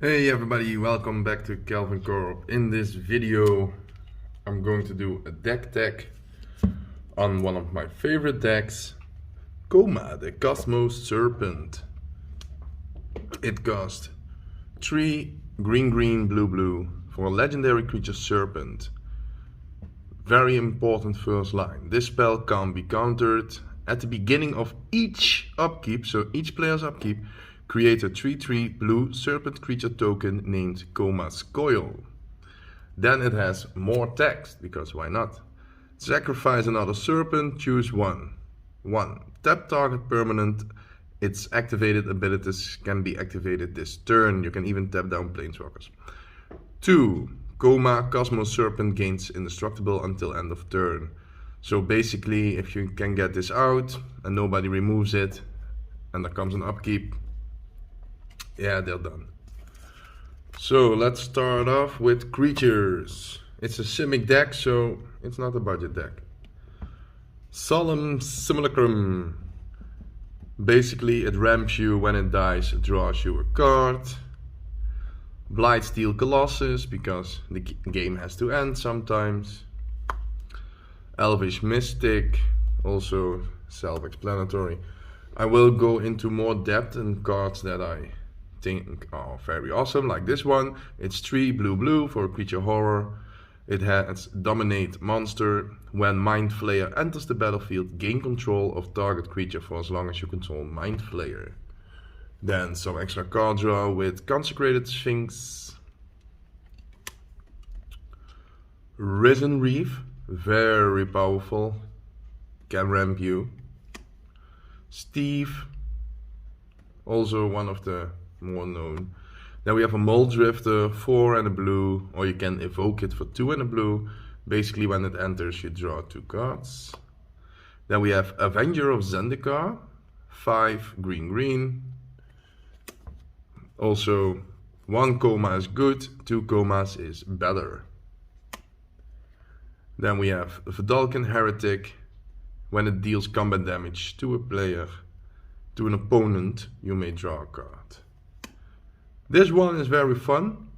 Hey everybody, welcome back to Calvin Corp. In this video I'm going to do a deck tech on one of my favorite decks, Koma, the Cosmos Serpent. It costs 3 green blue for a legendary creature Serpent. Very important first line. This spell can't be countered. At the beginning of each upkeep, so each player's upkeep, create a 3/3 blue serpent creature token named Koma's Coil. Then it has more text, because why not? Sacrifice another serpent, choose one. 1. Tap target permanent. Its activated abilities can be activated this turn. You can even tap down planeswalkers. 2. Koma, Cosmos Serpent gains indestructible until end of turn. So basically, if you can get this out and nobody removes it, and there comes an upkeep, yeah, they're done. So let's start off with creatures. It's a Simic deck, so it's not a budget deck. Solemn Simulacrum. Basically, it ramps you. When it dies, it draws you a card. Blightsteel Colossus, because the game has to end sometimes. Elvish Mystic, also self-explanatory. I will go into more depth in cards that I think are very awesome, like this one. It's 3 blue for a creature horror. It has Dominate Monster. When Mind Flayer enters the battlefield, gain control of target creature for as long as you control Mind Flayer. Then some extra card draw with Consecrated Sphinx. Risen Reef, very powerful, can ramp you. Steve, also one of the more known. Then we have a Mold Drifter, 4 and a blue, or you can evoke it for 2 and a blue. Basically, when it enters, you draw 2 cards. Then we have Avenger of Zendikar, 5 green. Also, 1 Koma is good, 2 Komas is better. Then we have Vidalcan Heretic. When it deals combat damage to a player, to an opponent, you may draw a card. This one is very fun.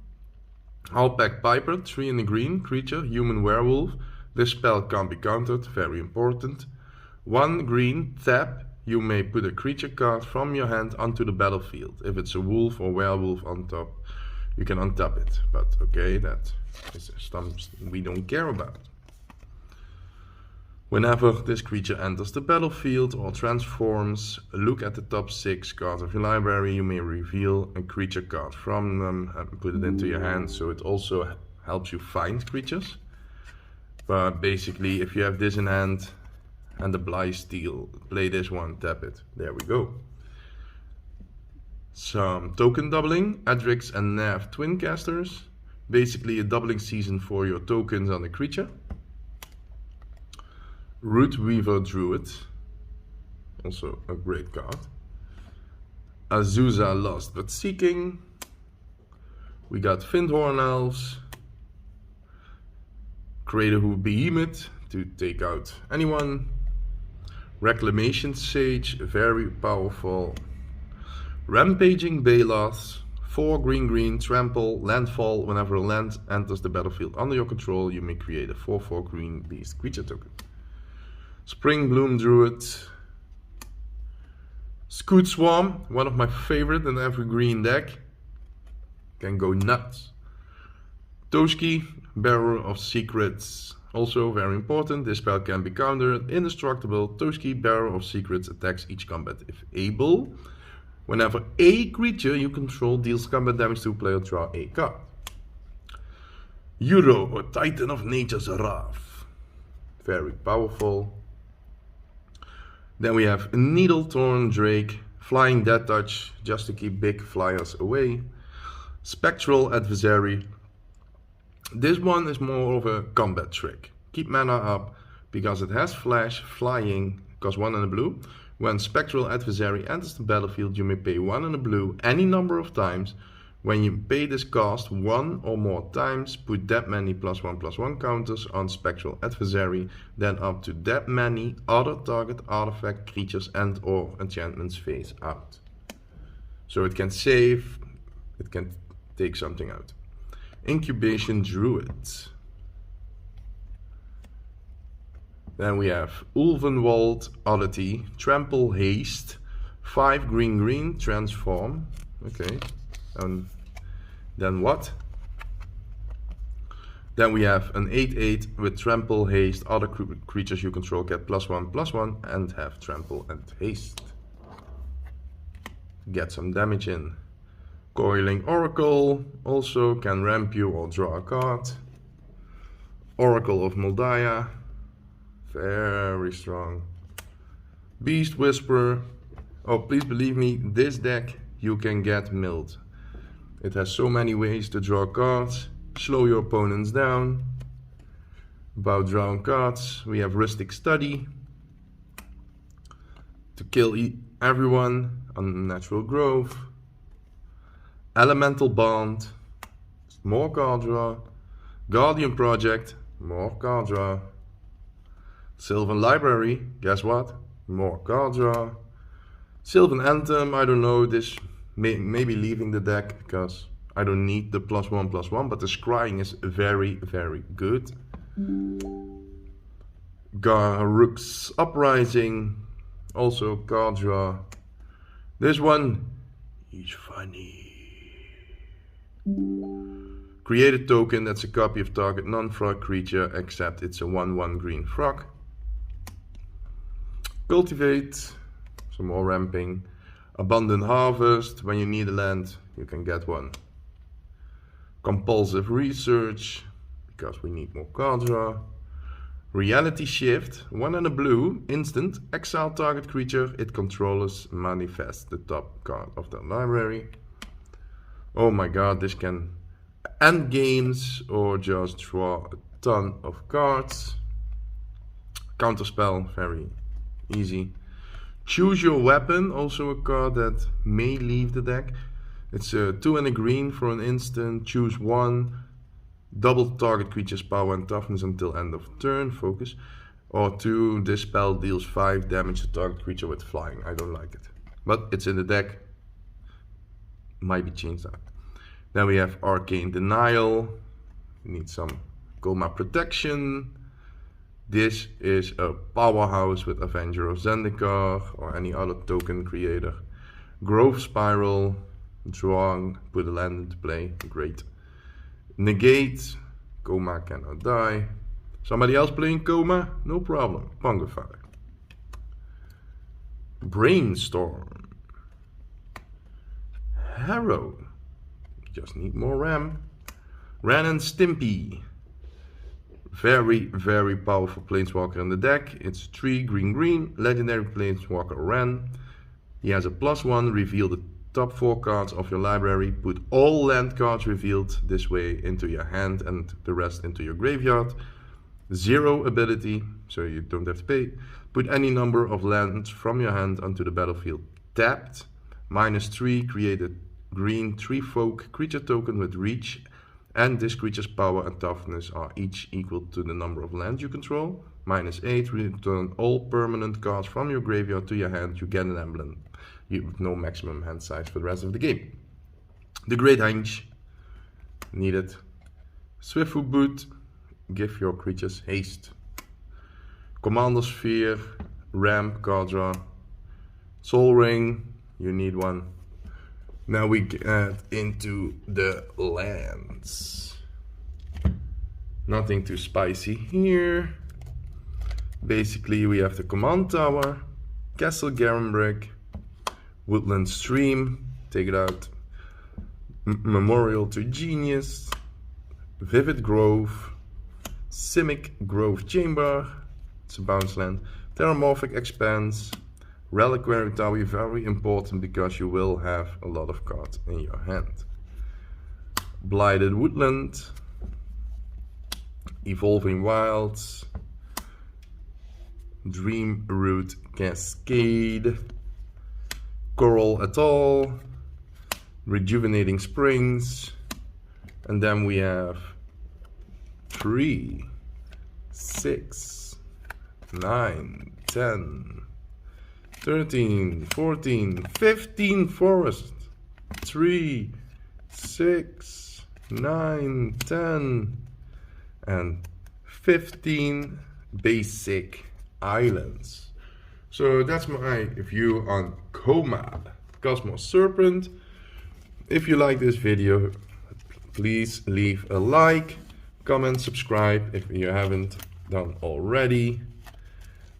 Alpac Piper, 3 in the green, creature, human werewolf. This spell can't be countered, very important. 1 green, tap. You may put a creature card from your hand onto the battlefield. If it's a wolf or werewolf on top, you can untap it. But okay, that is something we don't care about. Whenever this creature enters the battlefield or transforms, look at the top 6 cards of your library. You may reveal a creature card from them and put it into your hand, so it also helps you find creatures. But basically, if you have this in hand and the Blightsteel, play this one, tap it. There we go. Some token doubling, Adrix and Nav Twincasters. Basically a doubling season for your tokens on the creature. Rootweaver Druid, also a great card. Azusa Lost But Seeking. We got Findhorn Elves. Craterhoof Behemoth to take out anyone. Reclamation Sage, very powerful. Rampaging Baloth, 4 green, trample, landfall. Whenever a land enters the battlefield under your control, you may create a 4/4 green beast creature token. Spring Bloom Druid. Scoot Swarm, one of my favorite in every green deck. Can go nuts. Toski, Bearer of Secrets. Also very important, this spell can be countered. Indestructible, Toski, Bearer of Secrets, attacks each combat if able. Whenever a creature you control deals combat damage to a player, draw a card. Euro, or Titan of Nature's Wrath. Very powerful. Then we have Needlethorn Drake, Flying Death Touch, just to keep big flyers away. Spectral Adversary. This one is more of a combat trick. Keep mana up, because it has flash, flying, costs 1 and a blue. When Spectral Adversary enters the battlefield, you may pay 1 and a blue any number of times. When you pay this cost 1 or more times, put that many +1/+1 counters on Spectral Adversary, then up to that many other target artifact, creatures and or enchantments face out. So it can save, it can take something out. Incubation Druid. Then we have Ulvenwald Oddity, Trample Haste, 5 green, transform. Okay, and then what? Then we have an 8/8 with Trample, Haste. Other creatures you control get +1/+1 and have Trample and Haste. Get some damage in. Coiling Oracle also can ramp you or draw a card. Oracle of Moldiah, very strong. Beast Whisperer. Oh, please believe me, this deck you can get milled. It has so many ways to draw cards. Slow your opponents down. About drawing cards, we have Rustic Study. To kill everyone. Unnatural Growth. Elemental Bond. More card draw. Guardian Project. More card draw. Sylvan Library. Guess what? More card draw. Sylvan Anthem. I don't know. This may be leaving the deck because I don't need the +1/+1, but the scrying is very, very good. Garruk's Uprising, also card draw. This one, he's funny. Create a token that's a copy of target non-frog creature, except it's a 1/1 green frog. Cultivate, some more ramping. Abundant Harvest, when you need a land, you can get one. Compulsive Research, because we need more card draw. Reality Shift, 1 and a blue, instant, exile target creature it controls, manifest the top card of the library. Oh my god, this can end games or just draw a ton of cards. Counterspell, very easy. Choose Your Weapon, also a card that may leave the deck. It's 2 and a green for an instant. Choose one. Double target creature's power and toughness until end of turn. Focus. Or 2. This spell deals 5 damage to target creature with flying. I don't like it. But it's in the deck. Might be changed out. Then we have Arcane Denial. We need some Koma protection. This is a powerhouse with Avenger of Zendikar or any other token creator. Growth Spiral. Drawing, put a land into play, great. Negate, Koma cannot die. Somebody else playing Koma? No problem. Pungify. Brainstorm. Harrow. Just need more Ram. Ren and Stimpy. Very, very powerful Planeswalker in the deck. It's 3 green, legendary Planeswalker Ren. He has a +1, reveal the top 4 cards of your library. Put all land cards revealed this way into your hand and the rest into your graveyard. 0 ability, so you don't have to pay. Put any number of lands from your hand onto the battlefield tapped. -3, create a green 3-folk creature token with reach, and this creature's power and toughness are each equal to the number of lands you control. -8, return all permanent cards from your graveyard to your hand. You get an emblem. You have no maximum hand size for the rest of the game. The Great Henge, needed. Swiftfoot Boot, give your creatures haste. Commander Sphere, ramp, card draw. Soul Ring, you need one. Now we get into the lands. Nothing too spicy here. Basically we have the Command Tower, Castle Garenbrick, Woodland Stream, take it out. Memorial to Genius, Vivid Grove, Simic Grove Chamber, it's a bounce land, Terramorphic Expanse, Reliquary Tower, very important because you will have a lot of cards in your hand. Blighted Woodland, Evolving Wilds, Dream Root Cascade, Coral Atoll, Rejuvenating Springs, and then we have 3, 6, 9, 10, 13, 14, 15 forests, 3, 6, 9, 10, and 15 basic islands. So that's my view on Koma, Cosmos Serpent. If you like this video, please leave a like, comment, subscribe if you haven't done already.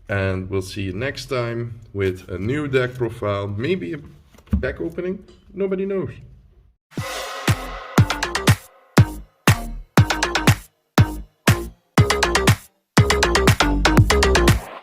And we'll see you next time with a new deck profile, maybe a deck opening, nobody knows.